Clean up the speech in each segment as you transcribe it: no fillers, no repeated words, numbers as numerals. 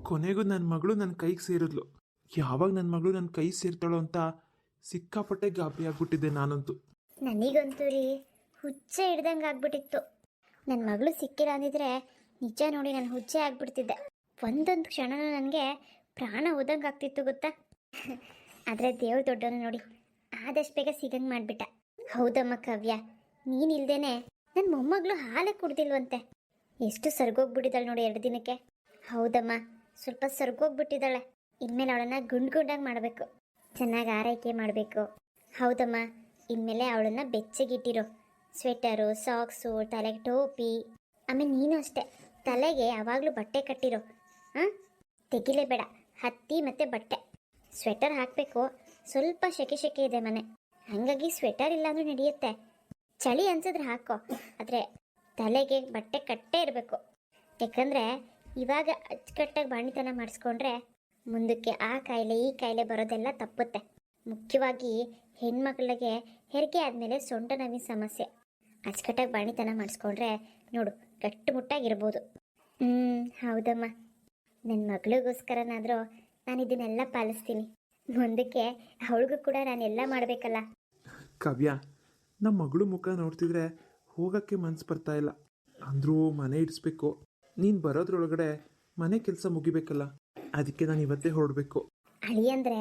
ಕೊನೆಗೂ ನನ್ನ ಮಗಳು ನನ್ನ ಕೈಗೆ ಸೇರಿದ್ಲು. ಯಾವಾಗ ನನ್ನ ಮಗಳು ನನ್ನ ಕೈ ಸೇರ್ತಾಳೋ ಅಂತ ಸಿಕ್ಕಾಪಟ್ಟೆ ಗಾಬರಿ ಆಗ್ಬಿಟ್ಟಿದ್ದೆ ನಾನಂತೂ. ನನಗಂತೂ ರೀ ಹುಚ್ಚೆ ಹಿಡ್ದಂಗೆ ಆಗ್ಬಿಟ್ಟಿತ್ತು. ನನ್ನ ಮಗಳು ಸಿಕ್ಕಿಲ್ಲ ಅಂದಿದ್ರೆ ನಿಜ ನೋಡಿ ನಾನು ಹುಚ್ಚೆ ಆಗ್ಬಿಡ್ತಿದ್ದೆ. ಒಂದೊಂದು ಕ್ಷಣನೂ ನನಗೆ ಪ್ರಾಣ ಹೋದಂಗೆ ಆಗ್ತಿತ್ತು ಗೊತ್ತಾ. ಆದರೆ ದೇವ್ರ ದೊಡ್ಡವನು ನೋಡಿ ಆದಷ್ಟು ಬೇಗ ಸಿಗಂಗೆ ಮಾಡಿಬಿಟ್ಟ. ಹೌದಮ್ಮ ಕಾವ್ಯ, ನೀನಿಲ್ದೇನೆ ನನ್ನ ಮೊಮ್ಮಗಳು ಹಾಲೇ ಕುಡ್ದಿಲ್ವಂತೆ. ಎಷ್ಟು ಸರ್ಗೋಗ್ಬಿಟ್ಟಿದ್ದಾಳೆ ನೋಡಿ 2 ದಿನಕ್ಕೆ. ಹೌದಮ್ಮ, ಸ್ವಲ್ಪ ಸರ್ಗೋಗ್ಬಿಟ್ಟಿದ್ದಾಳೆ. ಇನ್ಮೇಲೆ ಅವಳನ್ನು ಗುಂಡಾಗಿ ಮಾಡಬೇಕು, ಚೆನ್ನಾಗಿ ಆರೈಕೆ ಮಾಡಬೇಕು. ಹೌದಮ್ಮ, ಇನ್ಮೇಲೆ ಅವಳನ್ನು ಬೆಚ್ಚಗಿಟ್ಟಿರೋ ಸ್ವೆಟರು, ಸಾಕ್ಸು, ತಲೆಗೆ ಟೋಪಿ, ಆಮೇಲೆ ನೀನು ಅಷ್ಟೇ ತಲೆಗೆ ಯಾವಾಗಲೂ ಬಟ್ಟೆ ಕಟ್ಟಿರೋ. ತೆಗಿಲೇಬೇಡ, ಹತ್ತಿ ಮತ್ತು ಬಟ್ಟೆ. ಸ್ವೆಟರ್ ಹಾಕಬೇಕು, ಸ್ವಲ್ಪ ಸೆಕೆ ಇದೆ ಮನೆ, ಹಾಗಾಗಿ ಸ್ವೆಟರ್ ಇಲ್ಲಾಂದ್ರೂ ನಡೆಯುತ್ತೆ. ಚಳಿ ಅನ್ಸಿದ್ರೆ ಹಾಕೋ, ಆದರೆ ತಲೆಗೆ ಬಟ್ಟೆ ಕಟ್ಟೇ ಇರಬೇಕು. ಯಾಕಂದರೆ ಇವಾಗ ಅಚ್ಚುಕಟ್ಟಾಗಿ ಬಾಣಿತನ ಮಾಡಿಸ್ಕೊಂಡ್ರೆ ಮುಂದಕ್ಕೆ ಆ ಕಾಯಿಲೆ ಈ ಕಾಯಿಲೆ ಬರೋದೆಲ್ಲ ತಪ್ಪುತ್ತೆ. ಮುಖ್ಯವಾಗಿ ಹೆಣ್ಮಕ್ಳಿಗೆ ಹೆರಿಗೆ ಆದಮೇಲೆ ಸೊಂಟ ನೋವಿನ ಸಮಸ್ಯೆ. ಅಚ್ಚುಕಟ್ಟಾಗಿ ಬಾಣಿತನ ಮಾಡಿಸ್ಕೊಂಡ್ರೆ ನೋಡು ಗಟ್ಟುಮುಟ್ಟಾಗಿರ್ಬೋದು. ಹೌದಮ್ಮ, ನನ್ನ ಮಗಳಿಗೋಸ್ಕರನಾದರೂ ನಾನು ಇದನ್ನೆಲ್ಲ ಪಾಲಿಸ್ತೀನಿ. ಮುಂದಕ್ಕೆ ಅವಳಿಗೂ ಕೂಡ ನಾನೆಲ್ಲ ಮಾಡಬೇಕಲ್ಲ. ಕಾವ್ಯ, ನಮ್ಮ ಮಗಳು ಮುಖ ನೋಡ್ತಿದ್ರೆ ಹೋಗೋಕ್ಕೆ ಮನಸ್ಸು ಬರ್ತಾ ಇಲ್ಲ. ಅಂದರೂ ಮನೆ ಇಡಿಸ್ಬೇಕು. ನೀನು ಬರೋದ್ರೊಳಗಡೆ ಮನೆ ಕೆಲಸ ಮುಗಿಬೇಕಲ್ಲ, ಅದಕ್ಕೆ ನಾನು ಇವತ್ತೇ ಹೊರಡಬೇಕು. ಅಳಿ ಅಂದರೆ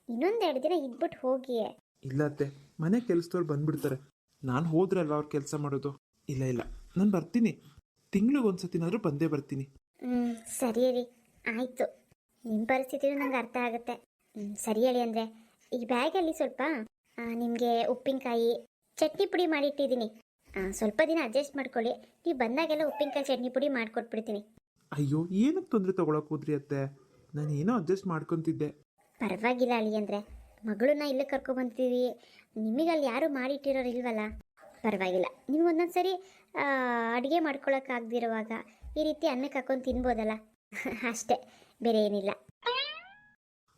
ಇನ್ನೊಂದೆರಡು ದಿನ ಇದ್ಬಿಟ್ಟು ಹೋಗಿಯೇ. ಇಲ್ಲತ್ತೆ, ಮನೆ ಕೆಲಸದವ್ರು ಬಂದ್ಬಿಡ್ತಾರೆ. ನಾನು ಹೋದ್ರಲ್ವ ಅವ್ರು ಕೆಲಸ ಮಾಡೋದು. ಇಲ್ಲ ನಾನು ಬರ್ತೀನಿ, ತಿಂಗಳಿಗೊಂದ್ಸತಿನಾದರೂ ಬಂದೇ ಬರ್ತೀನಿ. ಸರಿ ರೀ, ಆಯಿತು. ನಿಮ್ಮ ಪರಿಸ್ಥಿತಿನೂ ನಂಗೆ ಅರ್ಥ ಆಗುತ್ತೆ. ಸರಿ ಹೇಳಿ ಅಂದರೆ ಈ ಬ್ಯಾಗಲ್ಲಿ ಸ್ವಲ್ಪ ನಿಮಗೆ ಉಪ್ಪಿನಕಾಯಿ ಚಟ್ನಿ ಪುಡಿ ಮಾಡಿಟ್ಟಿದ್ದೀನಿ. ಸ್ವಲ್ಪ ದಿನ ಅಡ್ಜಸ್ಟ್ ಮಾಡ್ಕೊಳ್ಳಿ. ನೀವು ಬಂದಾಗೆಲ್ಲ ಉಪ್ಪಿನಕಾಯಿ ಚಟ್ನಿ ಪುಡಿ ಮಾಡಿಕೊಟ್ಬಿಡ್ತೀನಿ. ಅಯ್ಯೋ, ಏನಕ್ಕೆ ತೊಂದರೆ ತೊಗೊಳಕ್ಕೆ ಹೋದ್ರಿ ಅತ್ತೆ? ನಾನು ಏನೋ ಅಡ್ಜಸ್ಟ್ ಮಾಡ್ಕೊತಿದ್ದೆ. ಪರವಾಗಿಲ್ಲ ಅಳಿ ಅಂದರೆ, ಮಗಳನ್ನ ಇಲ್ಲೇ ಕರ್ಕೊಬಂತೀವಿ, ನಿಮಗಲ್ಲಿ ಯಾರು ಮಾಡಿಟ್ಟಿರೋರು ಇಲ್ವಲ್ಲ, ಪರವಾಗಿಲ್ಲ. ನೀವು ಒಂದೊಂದು ಸರಿ ಅಡುಗೆ ಮಾಡ್ಕೊಳಕ್ಕಾಗದಿರುವಾಗ ಈ ರೀತಿ ಅನ್ನಕ್ಕೆ ಹಾಕೊಂಡು ತಿನ್ಬೋದಲ್ಲ, ಅಷ್ಟೇ, ಬೇರೆ ಏನಿಲ್ಲ.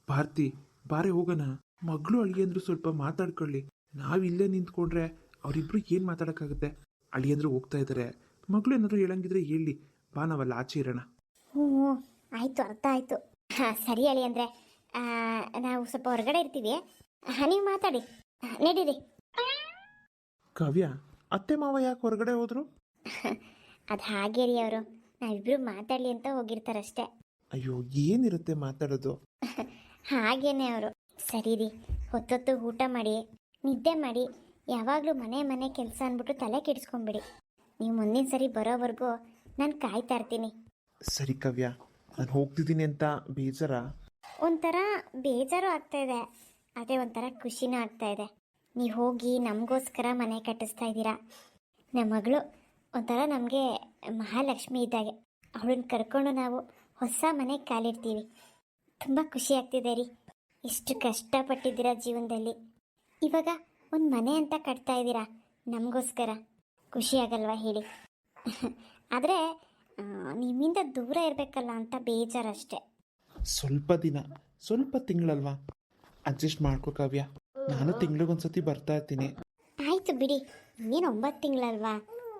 ಭಾರತಿ, ಬಾರೆ ಹೋಗೋಣ. ಮಗಳು ಅಳಿಯಂದ್ರು ಸ್ವಲ್ಪ ಮಾತಾಡ್ಕೊಳ್ಳಿ. ನಾವಿಲ್ಲೇ ನಿಂತ್ಕೊಂಡ್ರೆ ಅವರಿಬ್ರು ಏನು ಮಾತಾಡೋಕ್ಕಾಗುತ್ತೆ? ಅಳಿಯಂದ್ರು ಹೋಗ್ತಾ ಇದ್ದಾರೆ, ಮಗಳು ಏನಾದರೂ ಹೇಳಂಗಿದ್ರೆ ಹೇಳಿ, ಬಾ ನಾವಲ್ಲಿ ಆಚೆ ಇರೋಣ. ಹ್ಞೂ ಆಯಿತು, ಅರ್ಥ ಆಯಿತು. ಸರಿ ಅಳಿ ಅಂದರೆ ನಾವು ಸ್ವಲ್ಪ ಹೊರಗಡೆ ಇರ್ತೀವಿ, ನೀವು ಮಾತಾಡಿ, ನಡೀರಿ. ಕಾವ್ಯ, ಅತ್ತೆ ಮಾವ ಯಾಕೆ ಹೊರಗಡೆ ಹೋದ್ರು? ಅದು ಹಾಗೆ ರೀ, ಅವರು ನಾವಿಬ್ರು ಮಾತಾಡಲಿ ಅಂತ ಹೋಗಿರ್ತಾರಷ್ಟೇ. ಅಯ್ಯೋ, ಏನಿರುತ್ತೆ ಮಾತಾಡೋದು? ಹಾಗೇನೆ ಅವರು. ಸರಿ ರೀ, ಹೊತ್ತೊತ್ತು ಊಟ ಮಾಡಿ ನಿದ್ದೆ ಮಾಡಿ, ಯಾವಾಗಲೂ ಮನೆ ಕೆಲಸ ಅಂದ್ಬಿಟ್ಟು ತಲೆ ಕೆಡಿಸ್ಕೊಂಬಿಡಿ. ನೀವು ಮುಂದಿನ ಸರಿ ಬರೋವರೆಗೂ ನಾನು ಕಾಯ್ತಾ ಇರ್ತೀನಿ. ಸರಿ ಕಾವ್ಯ, ನಾನು ಹೋಗ್ತಿದ್ದೀನಿ ಅಂತ ಬೇಜಾರ? ಒಂಥರ ಬೇಜಾರು ಆಗ್ತಾಯಿದೆ, ಅದೇ ಒಂಥರ ಖುಷಿನೂ ಆಗ್ತಾಯಿದೆ. ನೀವು ಹೋಗಿ ನಮಗೋಸ್ಕರ ಮನೆ ಕಟ್ಟಿಸ್ತಾ ಇದ್ದೀರಾ. ನಮ್ಮ ಮಗಳು ಒಂಥರ ನಮಗೆ ಮಹಾಲಕ್ಷ್ಮಿ ಇದ್ದಾಗೆ. ಅವಳನ್ನ ಕರ್ಕೊಂಡು ನಾವು ಹೊಸ ಮನೆಗೆ ಕಾಲಿಡ್ತೀವಿ. ತುಂಬ ಖುಷಿ ಆಗ್ತಿದೆ ರೀ. ಇಷ್ಟು ಕಷ್ಟಪಟ್ಟಿದ್ದೀರಾ ಜೀವನದಲ್ಲಿ, ಇವಾಗ ಒಂದು ಮನೆ ಅಂತ ಕಟ್ತಾ ಇದ್ದೀರಾ ನಮಗೋಸ್ಕರ. ಖುಷಿ ಆಗಲ್ವಾ ಹೇಳಿ? ಆದರೆ ನಿಮ್ಮಿಂದ ದೂರ ಇರಬೇಕಲ್ಲ ಅಂತ ಬೇಜಾರಷ್ಟೆ. ಸ್ವಲ್ಪ ದಿನ, ಸ್ವಲ್ಪ ತಿಂಗಳಲ್ವಾ, ಅಡ್ಜಸ್ಟ್ ಮಾಡ್ಕೋ ಕಾವ್ಯ. ನಾನು ತಿಂಗಳಿಗೊಂದ್ಸತಿ ಬರ್ತಾ ಇರ್ತೀನಿ. ಆಯಿತು ಬಿಡಿ, ಇನ್ನೇನು 9 ತಿಂಗಳಲ್ವಾ,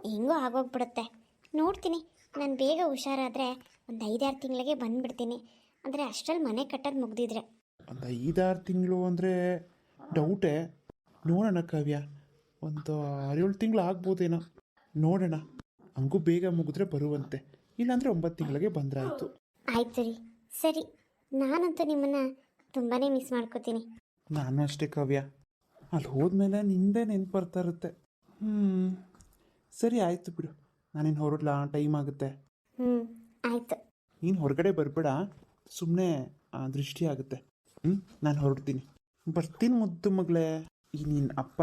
ಹೆಂಗೋ ಆಗೋಗ್ಬಿಡುತ್ತೆ. ನೋಡ್ತೀನಿ, ನಾನು ಬೇಗ ಹುಷಾರಾದರೆ ಒಂದು 5-6 ತಿಂಗಳಿಗೆ ಬಂದುಬಿಡ್ತೀನಿ. ಅಂದರೆ ಅಷ್ಟರಲ್ಲಿ ಮನೆ ಕಟ್ಟೋದು ಮುಗ್ದಿದ್ರೆ. ಒಂದು 5-6 ತಿಂಗಳು ಅಂದರೆ ಡೌಟೇ. ನೋಡೋಣ ಕಾವ್ಯ, ಒಂದು 6-7 ತಿಂಗಳು ಆಗ್ಬೋದೇನೋ, ನೋಡೋಣ. ಹಂಗೂ ಬೇಗ ಮುಗಿದ್ರೆ ಬರುವಂತೆ, ಇಲ್ಲಾಂದರೆ 9 ತಿಂಗಳಿಗೆ ಬಂದರೆ ಆಯಿತು. ಆಯ್ತು ರೀ, ಸರಿ. ನಾನಂತೂ ನಿಮ್ಮನ್ನು ತುಂಬಾ ಮಿಸ್ ಮಾಡ್ಕೋತೀನಿ. ನಾನು ಅಷ್ಟೇ ಕಾವ್ಯ, ಅಲ್ಲಿ ಹೋದ್ಮೇಲೆ ನಿಂದೇ ನೆನಪು ಬರ್ತಾ ಇರುತ್ತೆ. ಸರಿ ಆಯಿತು ಬಿಡು, ನಾನೇನು ಹೊರಡ್ಲಾ? ಟೈಮ್ ಆಗುತ್ತೆ. ಆಯಿತು. ನೀನು ಹೊರಗಡೆ ಬರಬೇಡ, ಸುಮ್ಮನೆ ದೃಷ್ಟಿ ಆಗುತ್ತೆ. ನಾನು ಹೊರಡ್ತೀನಿ, ಬರ್ತೀನಿ ಮುದ್ದು ಮಗಳೇ. ಈ ನಿನ್ನ ಅಪ್ಪ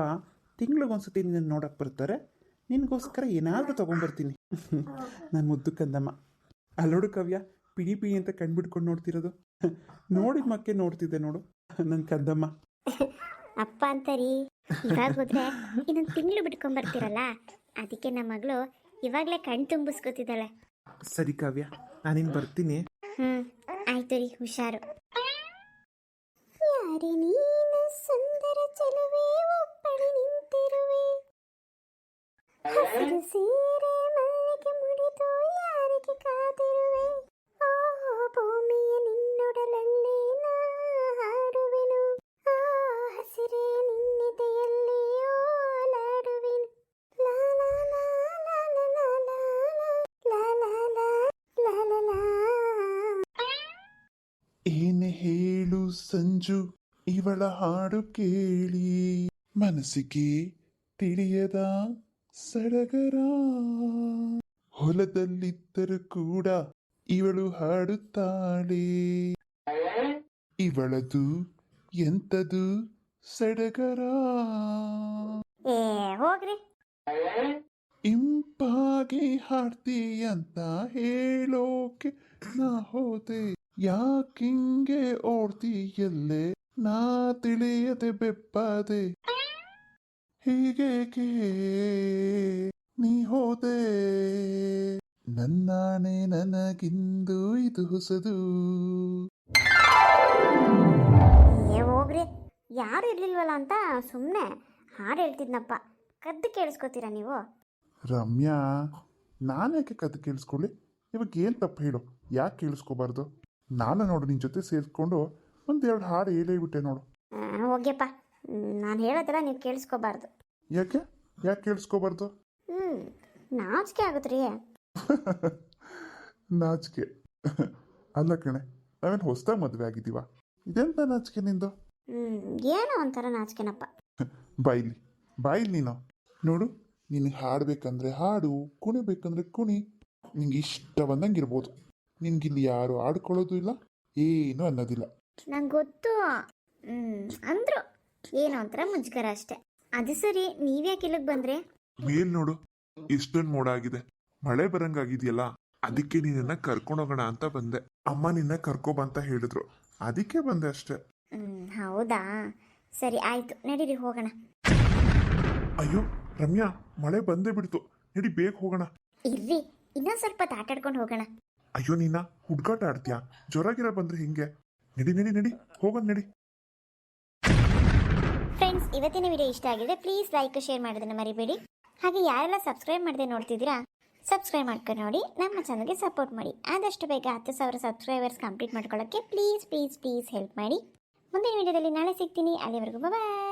ತಿಂಗಳಿಗೊಂದ್ಸತಿ ನಿನ್ನ ನೋಡೋಕ್ಕೆ ಬರ್ತಾರೆ, ನಿನಗೋಸ್ಕರ ಏನಾದರೂ ತೊಗೊಂಬರ್ತೀನಿ. ನಾನು ಮುದ್ದು ಕಂದಮ್ಮ. ಅಲ್ಲೋಡು ಕಾವ್ಯ, ಪಿಡಿ ಅಂತ ಕಣ್ಬಿಡ್ಕೊಂಡು ನೋಡ್ತಿರೋದು. ನೋಡಿದ ಮಕ್ಕೆ ನೋಡ್ತಿದ್ದೆ ನೋಡು ನನ್ನ ಕಂದಮ್ಮ. ಅಪ್ಪ ಅಂತಾರೀ, ಇವಾಗ ಹೋದ್ರೆ ಇನ್ನೊಂದು ತಿಂಗಳು ಬಿಟ್ಕೊಂಡ್ಬರ್ತೀರಲ್ಲ, ಅದಕ್ಕೆ ನಮ್ಮ ಮಗಳು ಇವಾಗಲೇ ಕಣ್ ತುಂಬಿಸ್ಕೊತಿದ್ದಾಳೆ. ಸರಿ ಕಾವ್ಯ, ನಾನಿನ್ನು ಬರ್ತೀನಿ. ಆಯ್ತು ರೀ, ಹುಷಾರು. ಯಾರೇ ನೀನು ಸುಂದರ ಚೆಲುವೆ, ಒಬ್ಬಳೆ ನಿಂತಿರುವೆ, ಹಸಿರು ಸೀರೆ ಮಲ್ಲಿಗೆ ಮುಡಿದು ಯಾರಿಗೆ ಕಾದಿರುವೆ, ಓ ಭೂಮಿಯ ಸಂಜು ಇವಳ ಹಾಡು ಕೇಳಿ ಮನಸ್ಸಿಗೆ ತಿಳಿಯದ ಸಡಗರ ಹೊಲದಲ್ಲಿದ್ದರೂ ಕೂಡ ಇವಳು ಹಾಡುತ್ತಾಳೆ ಇವಳದು ಎಂತದು ಸಡಗರ ಏ ಹೋಗ್ರಿ. ಇಂಪಾಗಿ ಹಾಡ್ತೀಯಂತ ಹೇಳೋಕೆ ನಾ ಹೋದೆ ಯಾಕಿಂಗೆ ಓಡ್ತೀಯಲ್ಲೇ ನಾ ತಿಳಿಯದೆ ಬೆಪ್ಪದೆ ಹೀಗೇಕೆ ನೀ ಹೋದೆ ನನ್ನಾಣೆ ನನಗಿಂದು ಇದು ಹೊಸದು. ಏ ಹೋಗ್ರಿ, ಯಾರು ಇರ್ಲಿಲ್ವಲ್ಲ ಅಂತ ಸುಮ್ಮನೆ ಹಾಡು ಹೇಳ್ತಿದ್ನಪ್ಪ. ಕದ್ದು ಕೇಳಿಸ್ಕೊತೀರಾ ನೀವು? ರಮ್ಯಾ, ನಾನ್ಯಾಕೆ ಕತೆ ಕೇಳಿಸ್ಕೊಳ್ಳಿ? ಇವಾಗ ಏನು ತಪ್ಪು ಹೇಳು, ಯಾಕೆ ಕೇಳಿಸ್ಕೋಬಾರ್ದು? ನಾನು ನೋಡು ನಿನ್ನ ಜೊತೆ ಸೇರಿಸ್ಕೊಂಡು ಒಂದೆರಡು ಹಾಡು ಹೇಳೇಬಿಟ್ಟೆ ನೋಡು. ಹೋಗ್ಯಪ್ಪ, ನಾನು ಹೇಳೋದಲ್ಲ ನೀವು ಕೇಳಿಸ್ಕೋಬಾರ್ದು. ಯಾಕೆ ಯಾಕೆ ಕೇಳಿಸ್ಕೋಬಾರ್ದು? ನಾಚಿಕೆ ಆಗುತ್ತ್ರಿ. ನಾಚಿಕೆ ಅಲ್ಲ ಕಣೆ, ನಾವೇನು ಹೊಸ್ದಾಗಿ ಮದುವೆ ಆಗಿದ್ದೀವ? ಇದೆಂತ ನಾಚಿಕೆ ನಿಂದು? ಏನೋ ಒಂಥರ ನಾಚಿಕೆನಪ್ಪ. ಬಾಯಿಲಿ ಬಾಯಿಲಿ ನೀನು ನೋಡು, ನಿನಗೆ ಹಾಡಬೇಕಂದ್ರೆ ಹಾಡು, ಕುಣಿಬೇಕಂದ್ರೆ ಕುಣಿ, ನಿಂಗೆ ಇಷ್ಟ ಬಂದಂಗೆ ಇರ್ಬೋದು. ನಿನ್ಗಿಲ್ಲಿ ಯಾರು ಆಡ್ಕೊಳ್ಳೋದು ಇಲ್ಲ, ಏನೂ ಅನ್ನೋದಿಲ್ಲ. ನಂಗೆ ಗೊತ್ತು. ಅಂದ್ರು ಏನೋ ಒಂಥರ ಮುಜುಗರ ಅಷ್ಟೆ. ಅದು ಸರಿ, ನೀವ್ಯಾಕೆ ಇಲ್ಲಿಗೆ ಬಂದ್ರೆ? ಮೇಲ್ ನೋಡು, ಎಷ್ಟೊಂದು ಮೋಡ ಆಗಿದೆ, ಮಳೆ ಬರಂಗಾಗಿದೆಯಲ್ಲ, ಅದಕ್ಕೆ ನಿನ್ನ ಕರ್ಕೊಂಡೋಗೋಣ ಅಂತ ಬಂದೆ. ಅಮ್ಮ ನಿನ್ನ ಕರ್ಕೊಬಂತ ಹೇಳಿದ್ರು, ಅದಕ್ಕೆ ಬಂದೆ ಅಷ್ಟೇ. ಹೌದಾ, ಸರಿ ಆಯ್ತು, ನಡೀರಿ ಹೋಗೋಣ. ಅಯ್ಯೋ ರಮ್ಯಾ, ಮಳೆ ಬಂದೇ ಬಿಡ್ತು, ನಡಿ ಬೇಗ ಹೋಗೋಣ. ಇರ್ರಿ, ಇನ್ನೊಂದು ಸ್ವಲ್ಪ ಹೊತ್ತು ಆಟ ಆಡ್ಕೊಂಡು ಹೋಗೋಣ. ಅಯ್ಯೋ ನೀನ ಹುಡ್ಗಾಟ ಆಡ್ತೀಯಾ? ಜ್ವರಾಗಿರ ಬಂದ್ರೆ ಹಿಂಗೆ? ನಡಿ ನಡಿ ನಡಿ ಹೋಗೋಣ ನಡಿ. ಫ್ರೆಂಡ್ಸ್, ಇವತ್ತಿನ ವಿಡಿಯೋ ಇಷ್ಟ ಆಗಿದೆ, ಪ್ಲೀಸ್ ಲೈಕ್ ಶೇರ್ ಮಾಡೋದನ್ನ ಮರಿಬೇಡಿ. ಹಾಗೆ ಯಾರೆಲ್ಲ ಸಬ್ಸ್ಕ್ರೈಬ್ ಮಾಡದೆ ನೋಡ್ತಿದ್ದೀರಾ, ಸಬ್ಸ್ಕ್ರೈಬ್ ಮಾಡ್ಕೊಂಡು ನೋಡಿ, ನಮ್ಮ ಚಾನಲ್ಗೆ ಸಪೋರ್ಟ್ ಮಾಡಿ. ಆದಷ್ಟು ಬೇಗ 10,000 ಸಬ್ಸ್ಕ್ರೈಬರ್ಸ್ ಕಂಪ್ಲೀಟ್ ಮಾಡ್ಕೊಳ್ಳೋಕ್ಕೆ ಪ್ಲೀಸ್ ಪ್ಲೀಸ್ ಪ್ಲೀಸ್ ಹೆಲ್ಪ್ ಮಾಡಿ. ಮುಂದಿನ ವಿಡಿಯೋದಲ್ಲಿ ನಾಳೆ ಸಿಗ್ತೀನಿ. ಅಲ್ಲಿವರೆಗೂ ಬಾಯ್.